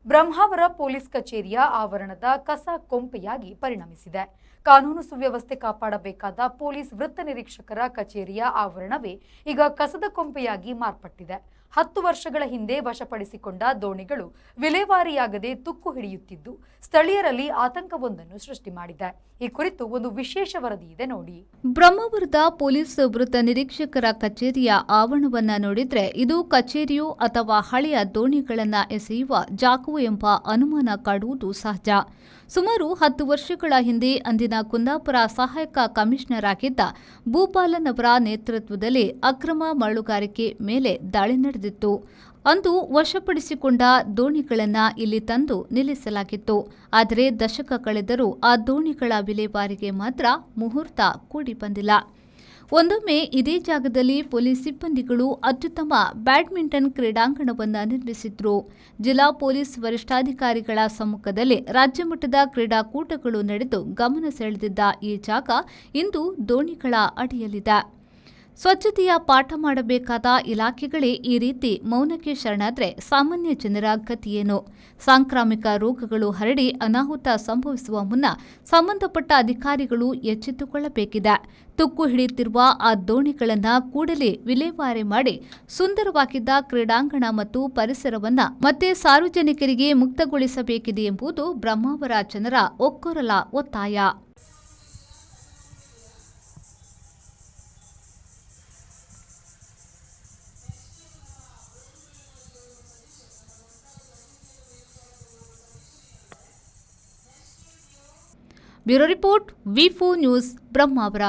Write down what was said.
Brahmavar police ಕಚೇರಿಯ ಆವರಣದ ಕಸ ಕೊಂಪೆಯಾಗಿ ಪರಿಣಮಿಸಿದೆ. ಕಾನೂನು ಸುವ್ಯವಸ್ಥೆ ಕಾಪಾಡಬೇಕಾದ ಪೊಲೀಸ್ ವೃತ್ತ ನಿರೀಕ್ಷಕರ ಕಚೇರಿಯ ಆವರಣವೇ ಈಗ ಕಸದ ಕೊಂಪೆಯಾಗಿ ಮಾರ್ಪಟ್ಟಿದೆ. 10 ವರ್ಷಗಳ ಹಿಂದೆ ವಶಪಡಿಸಿಕೊಂಡ ದೋಣಿಗಳು ವಿಲೇವಾರಿಯಾಗದೆ ತುಕ್ಕು ಹಿಡಿಯುತ್ತಿದ್ದು ಸ್ಥಳೀಯರಲ್ಲಿ ಆತಂಕವೊಂದನ್ನು ಸೃಷ್ಟಿ ಮಾಡಿದೆ. ಈ ಕುರಿತು ಒಂದು ವಿಶೇಷ ವರದಿ ಇದೆ ನೋಡಿ. ಬ್ರಹ್ಮಾವರದ ಪೊಲೀಸ್ ವೃತ್ತ ನಿರೀಕ್ಷಕರ ಕಚೇರಿಯ ಆವರಣವನ್ನ ನೋಡಿದ್ರೆ ಇದು ಕಚೇರಿಯೋ ಅಥವಾ ಹಳೆಯ ದೋಣಿಗಳನ್ನ ಎಸೆಯುವ ಜಾಗವೋ ಎಂಬ ಅನುಮಾನ ಕಾಡುವುದು ಸಹಜ. ಸುಮಾರು 10 ವರ್ಷಗಳ ಹಿಂದೆ ಅಂದಿನ ಕುಂದಾಪುರ ಸಹಾಯಕ ಕಮಿಷನರ್ ಆಗಿದ್ದ ಭೂಪಾಲನ್ ಅವರ ನೇತೃತ್ವದಲ್ಲಿ ಅಕ್ರಮ ಮರಳುಗಾರಿಕೆ ಮೇಲೆ ದಾಳಿ ನಡೆದಿತ್ತು. ಅಂದು ವಶಪಡಿಸಿಕೊಂಡ ದೋಣಿಗಳನ್ನು ಇಲ್ಲಿ ತಂದು ನಿಲ್ಲಿಸಲಾಗಿತ್ತು. ಆದರೆ ದಶಕ ಕಳೆದರೂ ಆ ದೋಣಿಗಳ ವಿಲೇವಾರಿಗೆ ಮಾತ್ರ ಮುಹೂರ್ತ ಕೂಡಿ ಬಂದಿಲ್ಲ. ಒಂದೊಮ್ಮೆ ಇದೇ ಜಾಗದಲ್ಲಿ ಪೊಲೀಸ್ ಸಿಬ್ಬಂದಿಗಳು ಅತ್ಯುತ್ತಮ ಬ್ಯಾಡ್ಮಿಂಟನ್ ಕ್ರೀಡಾಂಗಣವನ್ನು ನಿರ್ಮಿಸಿದ್ರು. ಜಿಲ್ಲಾ ಪೊಲೀಸ್ ವರಿಷ್ಠಾಧಿಕಾರಿಗಳ ಸಮ್ಮುಖದಲ್ಲಿ ರಾಜ್ಯಮಟ್ಟದ ಕ್ರೀಡಾಕೂಟಗಳು ನಡೆದು ಗಮನ ಸೆಳೆದಿದ್ದ ಈ ಜಾಗ ಇಂದು ದೋಣಿಗಳ ಅಡಿಯಲ್ಲಿದೆ. ಸ್ವಚ್ಛತೆಯ ಪಾಠ ಮಾಡಬೇಕಾದ ಇಲಾಖೆಗಳೇ ಈ ರೀತಿ ಮೌನಕ್ಕೆ ಶರಣಾದ್ರೆ ಸಾಮಾನ್ಯ ಜನರ ಗತಿಯೇನು? ಸಾಂಕ್ರಾಮಿಕ ರೋಗಗಳು ಹರಡಿ ಅನಾಹುತ ಸಂಭವಿಸುವ ಮುನ್ನ ಸಂಬಂಧಪಟ್ಟ ಅಧಿಕಾರಿಗಳು ಎಚ್ಚೆತ್ತುಕೊಳ್ಳಬೇಕಿದೆ. ತುಕ್ಕು ಹಿಡಿಯುತ್ತಿರುವ ಆ ದೋಣಿಗಳನ್ನು ಕೂಡಲೇ ವಿಲೇವಾರಿ ಮಾಡಿ ಸುಂದರವಾಗಿದ್ದ ಕ್ರೀಡಾಂಗಣ ಮತ್ತು ಪರಿಸರವನ್ನ ಮತ್ತೆ ಸಾರ್ವಜನಿಕರಿಗೆ ಮುಕ್ತಗೊಳಿಸಬೇಕಿದೆ ಎಂಬುದು ಬ್ರಹ್ಮಾವರ ಜನರ ಒಕ್ಕೊರಲ ಒತ್ತಾಯ. ಬ್ಯೂರೋ ರಿಪೋರ್ಟ್, ವಿ4 ನ್ಯೂಸ್, ಬ್ರಹ್ಮಾವರ.